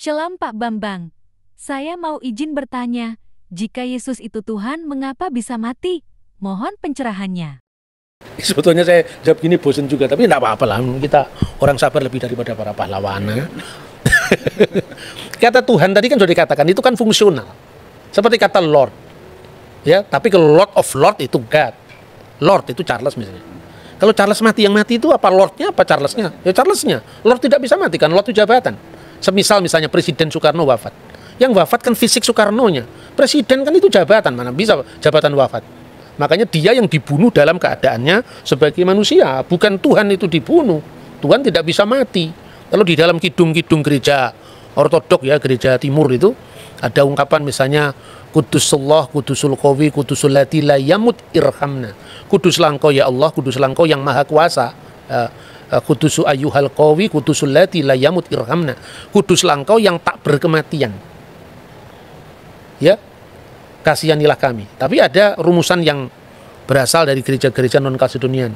Shalom Pak Bambang. Saya mau izin bertanya, jika Yesus itu Tuhan, mengapa bisa mati? Mohon pencerahannya. Sebetulnya saya jawab gini bosan juga, tapi tidak apa-apa lah. Kita orang sabar lebih daripada para pahlawan. Kata Tuhan tadi kan sudah dikatakan, itu kan fungsional. Seperti kata Lord. Ya, tapi kalau Lord of Lord itu God. Lord itu Charles misalnya. Kalau Charles mati, yang mati itu apa Lordnya apa Charlesnya? Ya Charlesnya. Lord tidak bisa mati kan, Lord itu jabatan. Semisal misalnya Presiden Soekarno wafat. Yang wafat kan fisik Soekarnonya. Presiden kan itu jabatan, mana bisa jabatan wafat. Makanya dia yang dibunuh dalam keadaannya sebagai manusia. Bukan Tuhan itu dibunuh. Tuhan tidak bisa mati. Kalau di dalam kidung-kidung gereja ortodok ya, gereja timur itu, ada ungkapan misalnya, Kudusullah, Kudusul Qawi, Kudusul Lati la yamut irhamna. Kuduslah engkau ya Allah, kuduslah engkau yang maha kuasa. Kudusu ayyuhal qawi, Kudusul Lati la yamut irhamna. Kuduslah engkau yang tak berkematian. Ya, kasihanilah kami. Tapi ada rumusan yang berasal dari gereja-gereja non-Kaledonian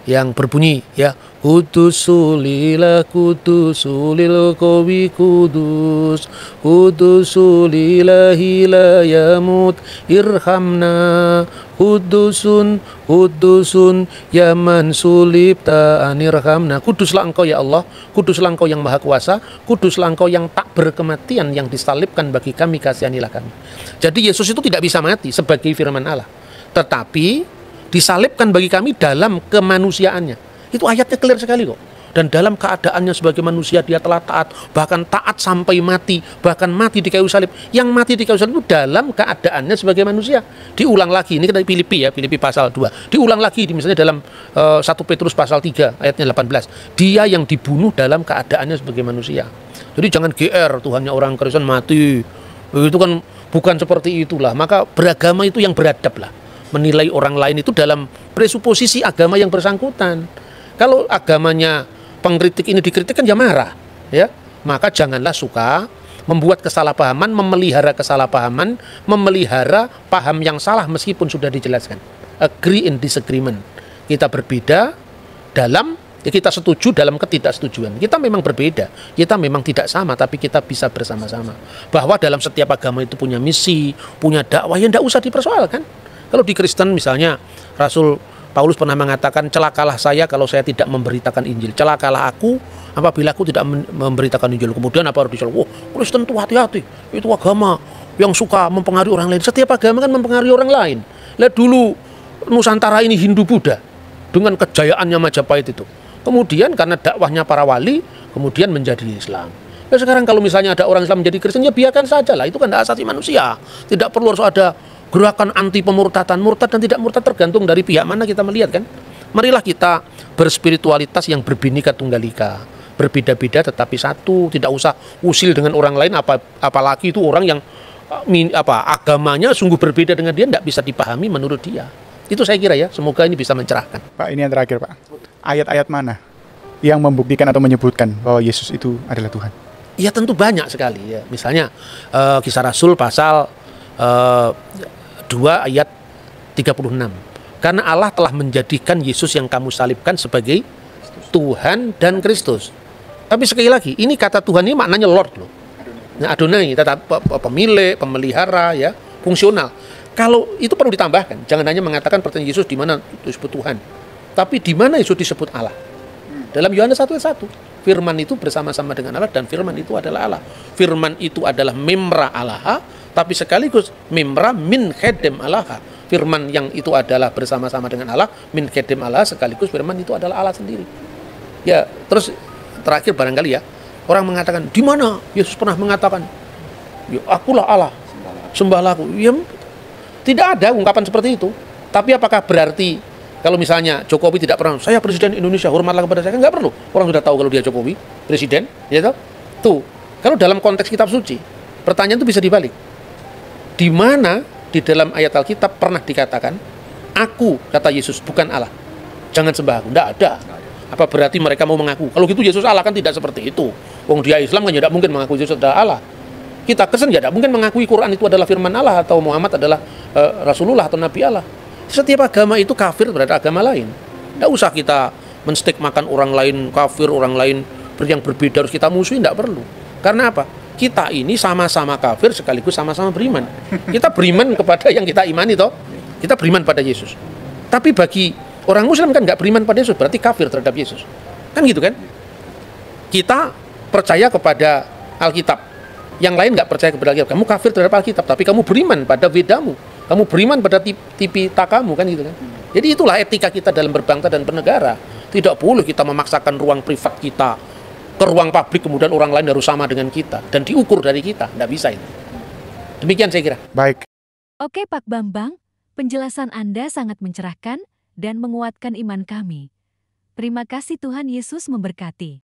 yang berbunyi ya, Kudusulillah kudusulil qawi kudus, Kudusulillahi la yamut irhamna, Kudusun kudusun yaman sulibta anirhamna. Kuduslah engkau ya Allah, kuduslah engkau yang maha kuasa, kuduslah engkau yang tak berkematian, yang disalibkan bagi kami, kasihanilah kami. Jadi Yesus itu tidak bisa mati sebagai firman Allah, tetapi disalibkan bagi kami dalam kemanusiaannya. Itu ayatnya clear sekali kok. Dan dalam keadaannya sebagai manusia dia telah taat, bahkan taat sampai mati, bahkan mati di kayu salib. Yang mati di kayu salib itu dalam keadaannya sebagai manusia. Diulang lagi, ini dari Filipi ya, Filipi pasal 2. Diulang lagi misalnya dalam 1 Petrus pasal 3 ayatnya 18. Dia yang dibunuh dalam keadaannya sebagai manusia. Jadi jangan GR, Tuhannya orang Kristen mati. Itu kan bukan seperti itulah. Maka beragama itu yang beradab lah. Menilai orang lain itu dalam presuposisi agama yang bersangkutan. Kalau agamanya pengkritik ini dikritikkan ya marah, ya. Maka janganlah suka membuat kesalahpahaman, memelihara kesalahpahaman, memelihara paham yang salah meskipun sudah dijelaskan. Agree in disagreement. Kita berbeda dalam, ya kita setuju dalam ketidaksetujuan. Kita memang berbeda, kita memang tidak sama, tapi kita bisa bersama-sama. Bahwa dalam setiap agama itu punya misi, punya dakwah, yang tidak usah dipersoalkan. Kalau di Kristen misalnya, Rasul Paulus pernah mengatakan, celakalah saya kalau saya tidak memberitakan Injil. Celakalah aku apabila aku tidak memberitakan Injil. Kemudian apa harus dicela? Wah, Kristen tuh hati-hati. Itu agama yang suka mempengaruhi orang lain. Setiap agama kan mempengaruhi orang lain. Lihat dulu Nusantara ini Hindu-Buddha dengan kejayaannya Majapahit itu. Kemudian karena dakwahnya para wali, kemudian menjadi Islam. Ya sekarang kalau misalnya ada orang Islam menjadi Kristen, ya biarkan saja lah. Itu kan hak asasi manusia. Tidak perlu harus ada gerakan anti pemurtadan. Murtad dan tidak murtad tergantung dari pihak mana kita melihat kan. Marilah kita berspiritualitas yang berbhinneka tunggal ika, berbeda-beda tetapi satu. Tidak usah usil dengan orang lain, apalagi itu orang yang agamanya sungguh berbeda dengan dia, tidak bisa dipahami menurut dia. Itu saya kira ya, semoga ini bisa mencerahkan. Pak, ini yang terakhir Pak, ayat-ayat mana yang membuktikan atau menyebutkan bahwa Yesus itu adalah Tuhan? Ya tentu banyak sekali ya. Misalnya Kisah Rasul pasal 2 ayat 36. Karena Allah telah menjadikan Yesus yang kamu salibkan sebagai Tuhan dan Kristus. Tapi sekali lagi, ini kata Tuhan ini maknanya Lord loh. Nah, Adonai, tetap pemilik, pemelihara ya, fungsional. Kalau itu perlu ditambahkan, jangan hanya mengatakan pertanyaan Yesus di mana disebut Tuhan, tapi di mana Yesus disebut Allah. Dalam Yohanes 1 ayat 1, firman itu bersama-sama dengan Allah dan firman itu adalah Allah. Firman itu adalah memra Allah, tapi sekaligus memra min khedem Allah. Firman yang itu adalah bersama-sama dengan Allah, min khedem Allah, sekaligus firman itu adalah Allah sendiri. Ya, terus terakhir barangkali ya, orang mengatakan, di mana Yesus pernah mengatakan, ya akulah Allah, sembahlah aku. Ya, tidak ada ungkapan seperti itu. Tapi apakah berarti kalau misalnya Jokowi tidak pernah, saya presiden Indonesia, hormatlah kepada saya? Enggak perlu. Orang sudah tahu kalau dia Jokowi, presiden, ya tahu. Tuh, kalau dalam konteks kitab suci, pertanyaan itu bisa dibalik. Di mana di dalam ayat Alkitab pernah dikatakan, aku, kata Yesus, bukan Allah, jangan sembah aku? Tidak ada. Apa berarti mereka mau mengaku? Kalau gitu Yesus Allah, kan tidak seperti itu. Wong dia Islam kan tidak mungkin mengaku Yesus adalah Allah. Kita Kristen tidak mungkin mengakui Quran itu adalah firman Allah, atau Muhammad adalah Rasulullah atau Nabi Allah. Setiap agama itu kafir terhadap agama lain. Tidak usah kita menstigmakan orang lain kafir, orang lain yang berbeda harus kita musuhi, tidak perlu. Karena apa? Kita ini sama-sama kafir sekaligus sama-sama beriman. Kita beriman kepada yang kita imani toh. Kita beriman pada Yesus. Tapi bagi orang Muslim kan nggak beriman pada Yesus, berarti kafir terhadap Yesus. Kan gitu kan? Kita percaya kepada Alkitab. Yang lain nggak percaya kepada Alkitab. Kamu kafir terhadap Alkitab, tapi kamu beriman pada Vedamu. Kamu beriman pada Tipitakamu, kan gitu kan? Jadi itulah etika kita dalam berbangsa dan bernegara. Tidak boleh kita memaksakan ruang privat kita ke ruang publik, kemudian orang lain harus sama dengan kita dan diukur dari kita. Nggak bisa itu. Demikian saya kira. Baik. Oke Pak Bambang, penjelasan Anda sangat mencerahkan dan menguatkan iman kami. Terima kasih, Tuhan Yesus memberkati.